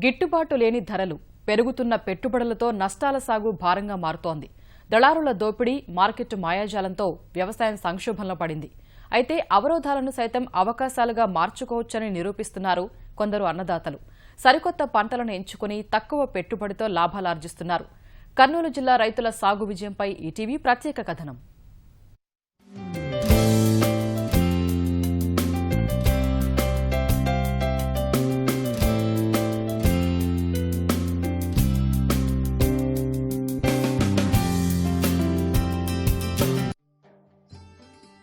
గిట్టుబాటు లేని ధరలు, పెరుగుతున్న పెట్టుబడులతో నష్టాల సాగు భారంగా మారుతోంది. దళారుల దోపిడీ, మార్కెట్ మాయాజాలంతో వ్యవసాయం సంక్షోభంలో పడింది. అయితే అవరోధాలను సైతం అవకాశాలుగా మార్చుకోవచ్చని నిరూపిస్తున్నారు కొందరు అన్నదాతలు. సరికొత్త పంటలను ఎంచుకుని తక్కువ పెట్టుబడితో లాభాలార్జిస్తున్నారు. కర్నూలు జిల్లా రైతుల సాగు విజయంపై ఈటీవీ ప్రత్యేక కథనం.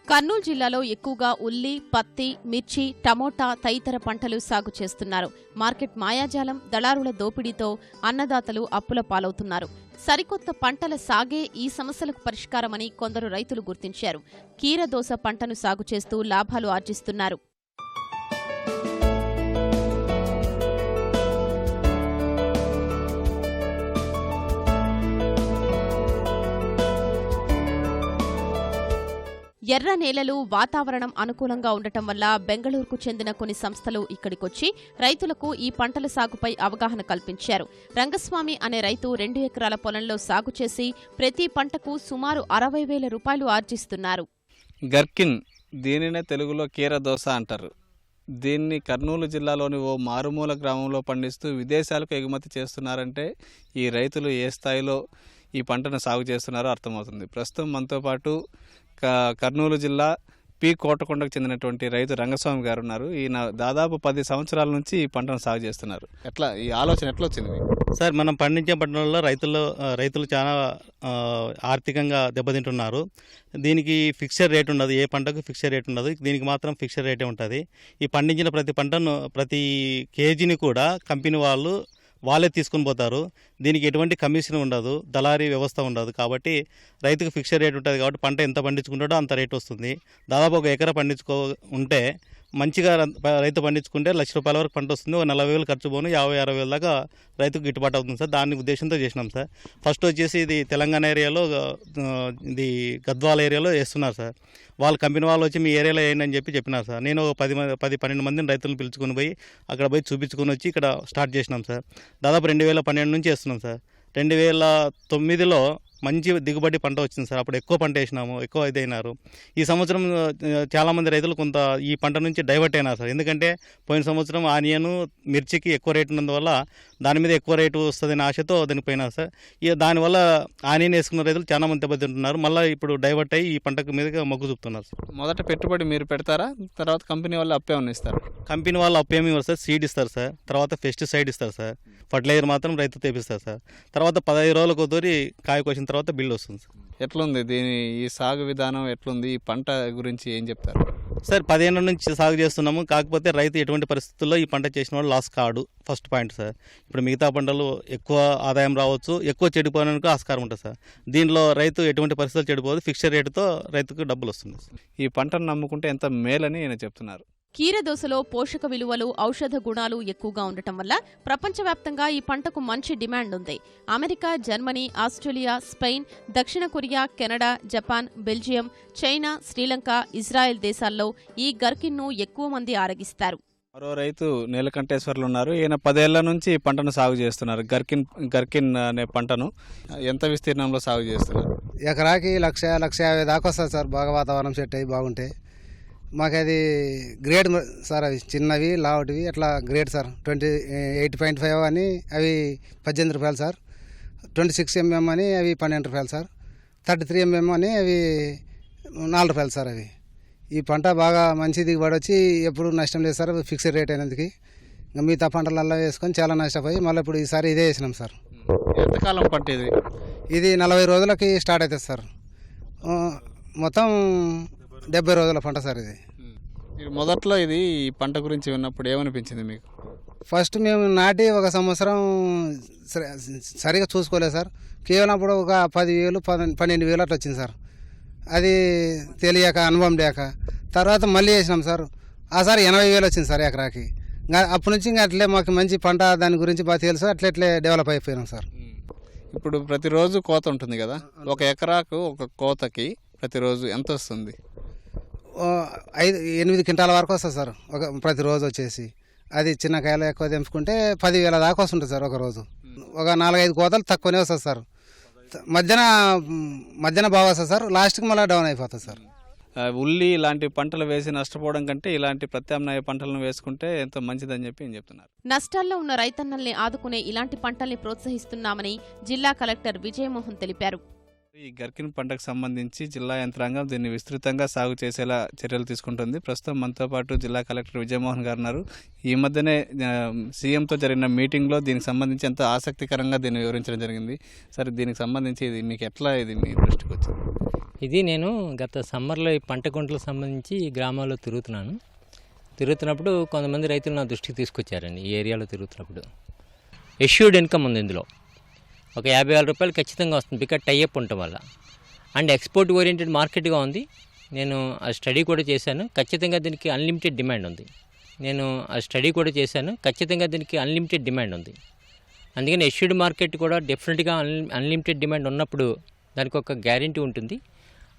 కర్నూలు జిల్లాలో ఎక్కువగా ఉల్లి, పత్తి, మిర్చి, టమోటా తదితర పంటలు సాగు చేస్తున్నారు. మార్కెట్ మాయాజాలం, దళారుల దోపిడీతో అన్నదాతలు అప్పుల పాలవుతున్నారు. సరికొత్త పంటల సాగే ఈ సమస్యలకు పరిష్కారమని కొందరు రైతులు గుర్తించారు. కీరదోస పంటను సాగు చేస్తూ లాభాలు ఆర్జిస్తున్నారు. ఎర్ర నేలలు, వాతావరణం అనుకూలంగా ఉండటం వల్ల బెంగళూరుకు చెందిన కొన్ని సంస్థలు ఇక్కడికొచ్చి రైతులకు ఈ పంటల సాగుపై అవగాహన కల్పించారు. రంగస్వామి అనే రైతు 2 ఎకరాల పొలంలో సాగు చేసి ప్రతి పంటకు సుమారు 60,000 రూపాయలు ఆర్జిస్తున్నారు. గర్కిన్, దీనినే తెలుగులో కీరదోస అంటారు. దీన్ని కర్నూలు జిల్లాలోని ఓ మారుమూల గ్రామంలో పండిస్తూ విదేశాలకు ఎగుమతి చేస్తున్నారంటే ఈ రైతులు ఏ స్థాయిలో ఈ పంటను సాగు చేస్తున్నారో అర్థమవుతుంది. ప్రస్తుతం మనతో పాటు కర్నూలు జిల్లా పి కోటకొండకు చెందినటువంటి రైతు రంగస్వామి గారు ఉన్నారు. ఈయన దాదాపు 10 సంవత్సరాల నుంచి ఈ పంటను సాగు చేస్తున్నారు. ఈ ఆలోచన ఎట్లా వచ్చింది? సార్, మనం పండించే పంటలలో రైతులు చాలా ఆర్థికంగా దెబ్బతింటున్నారు. దీనికి ఫిక్స్డ్ రేట్ ఉండదు, ఏ పంటకు ఫిక్స్డ్ రేట్ ఉండదు, దీనికి మాత్రం ఫిక్స్డ్ రేటే ఉంటుంది. ఈ పండించిన ప్రతి పంటను, ప్రతి కేజీని కూడా కంపెనీ వాళ్ళే తీసుకుని పోతారు. దీనికి ఎటువంటి కమిషన్ ఉండదు, దళారీ వ్యవస్థ ఉండదు. కాబట్టి రైతుకు ఫిక్స్డ్ రేట్ ఉంటుంది. కాబట్టి పంట ఎంత పండించుకుంటాడో అంత రేట్ వస్తుంది. దాదాపు 1 ఎకరా ఉంటే మంచిగా రైతు పండించుకుంటే ₹1,00,000 వరకు పంట వస్తుంది. 40,000 ఖర్చు పోను, 50,000-60,000 దాకా రైతుకు గిట్టుబాటు అవుతుంది సార్. దాని ఉద్దేశంతో చేసినాం సార్. ఫస్ట్ వచ్చేసి ఇది తెలంగాణ ఏరియాలో, ఇది గద్వాల ఏరియాలో వేస్తున్నారు సార్. కంపెనీ వాళ్ళు వచ్చి మీ ఏరియాలో వేయండి అని చెప్పినారు సార్. నేను 10-12 మందిని రైతులను పిలుచుకొని పోయి అక్కడ పోయి చూపించుకొని వచ్చి ఇక్కడ స్టార్ట్ చేసినాం సార్. దాదాపు 2012 నుంచి వేస్తున్నాం సార్. 2009లో మంచి దిగుబడి పంట వచ్చింది సార్. అప్పుడు ఎక్కువ పంట వేసినాము, ఎక్కువ ఇదైనారు. ఈ సంవత్సరం చాలామంది రైతులు కొంత ఈ పంట నుంచి డైవర్ట్ అయినారు సార్. ఎందుకంటే పోయిన సంవత్సరం ఆనియన్, మిర్చికి ఎక్కువ రేటు ఉన్నందువల్ల దాని మీద ఎక్కువ రేటు వస్తుందని ఆశతో దానికి పోయినారు సార్. దానివల్ల ఆనియన్ వేసుకున్న రైతులు చాలా మంది దెబ్బతింటున్నారు. మళ్ళీ ఇప్పుడు డైవర్ట్ అయ్యి ఈ పంటకు మీదగా మొగ్గు చూపుతున్నారు సార్. మొదట పెట్టుబడి మీరు పెడతారా, తర్వాత కంపెనీ వాళ్ళు అప్పేమని ఇస్తారు? కంపెనీ వాళ్ళు అప్పేమి ఇవ్వరు సార్. సీడ్ ఇస్తారు సార్, తర్వాత పెస్టిసైడ్ ఇస్తారు సార్, ఫర్టిలైజర్ మాత్రం రైతు తెప్పిస్తారు సార్. తర్వాత 15 రోజులకు తోరి కాయ కోసిన తర్వాత బిల్లు వస్తుంది సార్. ఎట్లుంది ఈ సాగు విధానం ఎట్లుంది? ఈ పంట గురించి ఏం చెప్తారు సార్? 10 ఏళ్ళ నుంచి సాగు చేస్తున్నాము. కాకపోతే రైతు ఎటువంటి పరిస్థితుల్లో ఈ పంట చేసిన వాళ్ళు లాస్ కాడు, ఫస్ట్ పాయింట్ సార్. ఇప్పుడు మిగతా పంటలు ఎక్కువ ఆదాయం రావచ్చు, ఎక్కువ చెడిపోవడానికి ఆస్కారం ఉంటుంది సార్. దీనిలో రైతు ఎటువంటి పరిస్థితులు చెడిపోదు, ఫిక్స్డ్ రేటుతో రైతుకు డబ్బులు వస్తుంది. ఈ పంటను నమ్ముకుంటే ఎంత మేలని ఆయన చెప్తున్నారు. కీరదోసలో పోషక విలువలు, ఔషధ గుణాలు ఎక్కువగా ఉండటం వల్ల ప్రపంచవ్యాప్తంగా ఈ పంటకు మంచి డిమాండ్ ఉంది. అమెరికా, జర్మనీ, ఆస్ట్రేలియా, స్పెయిన్, దక్షిణ Korea, Canada, Japan, Belgium, China, Sri Lanka, Israel దేశాల్లో ఈ గర్కిన్ను ఎక్కువ మంది ఆరగిస్తారు. మరో రైతు నీలకంఠేశ్వర్లు ఉన్నారు. ఈయన 10 ఏళ్ల నుంచి ఈ పంటను సాగు చేస్తున్నారు. గర్కిన్ అనే పంటను ఎంత విస్తీర్ణంలో సాగు చేస్తున్నారు? ఎకరాకి 1,50,000 దాకా వస్తుంది సార్. బాగా వాతావరణం సెట్ అయ్యి బాగుంటే మాకు అది గ్రేడ్ సార్. అవి చిన్నవి, లావటివి అట్లా గ్రేడ్ సార్. 28.5 అని అవి ₹18 సార్. 26 mm అని అవి ₹12 సార్. 33 mm అని అవి ₹4 సార్. అవి ఈ పంట బాగా మంచి దిగుబడి వచ్చి ఎప్పుడు నష్టం లేదు సార్. ఫిక్స్డ్ రేట్ అయినందుకు ఇంకా మిగతా పంటలల్లో వేసుకొని చాలా నష్టపోయి మళ్ళీ ఇప్పుడు ఈసారి ఇదే వేసినాం సార్. ఎంతకాలం పంట ఇది 40 రోజులకి స్టార్ట్ అవుతుంది సార్. మొత్తం 70 రోజుల పంట సార్. ఇది మీరు మొదట్లో ఈ పంట గురించి విన్నప్పుడు ఏమనిపించింది మీకు? ఫస్ట్ మేము నాటి 1 సంవత్సరం సరిగా చూసుకోలేదు సార్. కేవలం అప్పుడు ఒక 10,000, 12,000 అట్లా వచ్చింది సార్. అది తెలియక, అనుభవం లేక తర్వాత మళ్ళీ వేసినాం సార్. ఆ సార్ 80,000 వచ్చింది సార్ ఎకరాకి. అప్పటి నుంచి ఇంకా అట్లే మాకు మంచి పంట దాని గురించి బాగా తెలుసు. అట్లే డెవలప్ అయిపోయినాం సార్. ఇప్పుడు ప్రతిరోజు కోత ఉంటుంది కదా, 1 ఎకరాకు ఒక కోతకి ప్రతిరోజు ఎంత వస్తుంది? 5-8 క్వింటాల వరకు వస్తుంది సార్ ప్రతిరోజు వచ్చేసి. అది చిన్న కాయలు ఎక్కువ తెంపుకుంటే 10,000 దాకా వస్తుంటుంది సార్. ఒక రోజు ఒక 4-5 కోతలు తక్కువనే వస్తుంది సార్. మధ్యాహ్నం బాగా వస్తుంది సార్, లాస్ట్కి మళ్ళీ డౌన్ అయిపోతుంది సార్. ఉల్లి ఇలాంటి పంటలు వేసి నష్టపోవడం కంటే ఇలాంటి ప్రత్యామ్నాయ పంటలను వేసుకుంటే ఎంతో మంచిదని చెప్పి ఏం చెప్తున్నారు. నష్టాల్లో ఉన్న రైతన్నల్ని ఆదుకునే ఇలాంటి పంటల్ని ప్రోత్సహిస్తున్నామని జిల్లా కలెక్టర్ విజయమోహన్ తెలిపారు. ఈ గర్కిన్ పంటకు సంబంధించి జిల్లా యంత్రాంగం దీన్ని విస్తృతంగా సాగు చేసేలా చర్యలు తీసుకుంటుంది. ప్రస్తుతం మనతో పాటు జిల్లా కలెక్టర్ విజయమోహన్ గారు ఉన్నారు. ఈ మధ్యనే సీఎంతో జరిగిన మీటింగ్లో దీనికి సంబంధించి ఎంతో ఆసక్తికరంగా దీన్ని వివరించడం జరిగింది. సరే, దీనికి సంబంధించి ఇది మీకు ఎట్లా ఇది మీ దృష్టికి వచ్చింది? ఇది నేను గత సమ్మర్లో ఈ పంట గుంటలకు సంబంధించి ఈ గ్రామాల్లో తిరుగుతున్నప్పుడు కొంతమంది రైతులు నా దృష్టికి తీసుకొచ్చారండి. ఈ ఏరియాలో తిరుగుతున్నప్పుడు ఎష్యూర్డ్ ఇన్కమ్ ఉంది, ఇందులో ఒక 50,000 రూపాయలు ఖచ్చితంగా వస్తుంది, బికాజ్ టైఅప్ ఉండటం వల్ల. అండ్ ఎక్స్పోర్ట్ ఓరియంటెడ్ మార్కెట్గా ఉంది. నేను ఆ స్టడీ కూడా చేశాను, ఖచ్చితంగా దీనికి అన్లిమిటెడ్ డిమాండ్ ఉంది. అందుకని ఎష్యూర్డ్ మార్కెట్ కూడా డెఫినెట్గా అన్లిమిటెడ్ డిమాండ్ ఉన్నప్పుడు దానికి ఒక గ్యారెంటీ ఉంటుంది.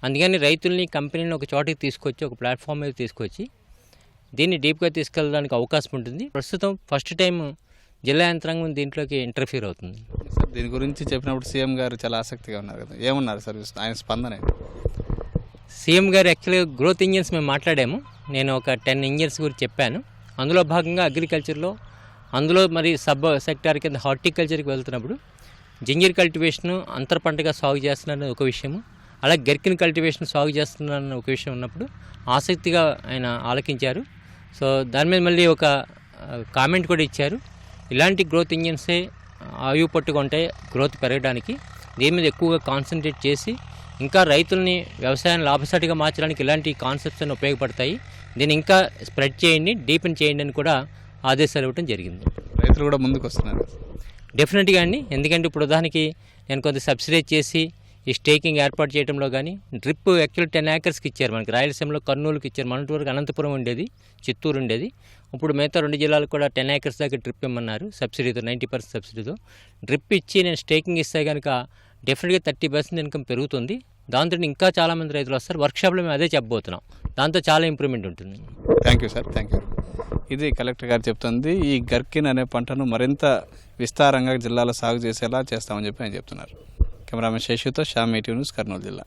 అందుకని రైతుల్ని, కంపెనీని ఒక చోటికి తీసుకొచ్చి, ఒక ప్లాట్ఫామ్ మీద తీసుకొచ్చి దీన్ని డీప్గా తీసుకెళ్ళడానికి అవకాశం ఉంటుంది. ప్రస్తుతం ఫస్ట్ టైం జిల్లా యంత్రాంగం దీంట్లోకి ఇంటర్ఫీర్ అవుతుంది. సార్, దీని గురించి చెప్పినప్పుడు సీఎం గారు చాలా ఆసక్తిగా ఉన్నారు కదా, ఏమన్నారు సార్ ఆయన స్పందన? సీఎం గారు యాక్చువల్గా గ్రోత్ ఇంజిన్స్ మేము మాట్లాడాము. నేను ఒక 10 ఇంజిన్స్ గురించి చెప్పాను. అందులో భాగంగా అగ్రికల్చర్లో, అందులో మరి సబ్ సెక్టార్ కింద హార్టికల్చర్కి వెళ్తున్నప్పుడు జింజర్ కల్టివేషన్ అంతర్ పంటగా సాగు చేస్తున్నారని ఒక విషయము, అలాగే గర్కిన్ కల్టివేషన్ సాగు చేస్తున్నారని ఒక విషయం ఉన్నప్పుడు ఆసక్తిగా ఆయన ఆలకించారు. సో దాని మీద మళ్ళీ ఒక కామెంట్ కూడా ఇచ్చారు. ఇలాంటి గ్రోత్ ఇంజిన్సే ఆయువు పట్టుకుంటే గ్రోత్ పెరగడానికి, దీని మీద ఎక్కువగా కాన్సన్ట్రేట్ చేసి ఇంకా రైతుల్ని వ్యవసాయాన్ని లాభసాటిగా మార్చడానికి ఇలాంటి కాన్సెప్ట్స్ అన్ని ఉపయోగపడతాయి. దీన్ని ఇంకా స్ప్రెడ్ చేయండి, డీపెన్ చేయండి అని కూడా ఆదేశాలు ఇవ్వడం జరిగింది. రైతులు కూడా ముందుకు వస్తున్నారు డెఫినెట్గా అండి. ఎందుకంటే ఇప్పుడు ఉదాహరణకి నేను కొంత సబ్సిడైజ్ చేసి ఈ స్టేకింగ్ ఏర్పాటు చేయడంలో కానీ, డ్రిప్ యాక్చువల్ 10 acresకి ఇచ్చారు మనకి, రాయలసీమలో కర్నూలుకి ఇచ్చారు, మనటి వరకు అనంతపురం ఉండేది, చిత్తూరు ఉండేది. ఇప్పుడు మిగతా 2 జిల్లాలకు కూడా 10 acres దాకా డ్రిప్ ఇమ్మన్నారు సబ్సిడీతో, 90% సబ్సిడీతో. డ్రిప్ ఇచ్చి నేను స్టేకింగ్ ఇస్తే కనుక డెఫినెట్గా 30% ఇన్కమ్ పెరుగుతుంది. దాంతో ఇంకా చాలామంది రైతులు వస్తారు. వర్క్షాప్లో మేము అదే చెప్పబోతున్నాం, దాంతో చాలా ఇంప్రూవ్మెంట్ ఉంటుంది. Thank you sir, thank you. ఇది కలెక్టర్ గారు చెప్తుంది. ఈ గర్కిన్ అనే పంటను మరింత విస్తారంగా జిల్లాలో సాగు చేసేలా చేస్తామని చెప్పి ఆయన చెప్తున్నారు. కెమెరామెన్ శేషుతో శ్యామ్, ETV న్యూస్, కర్నూలు జిల్లా.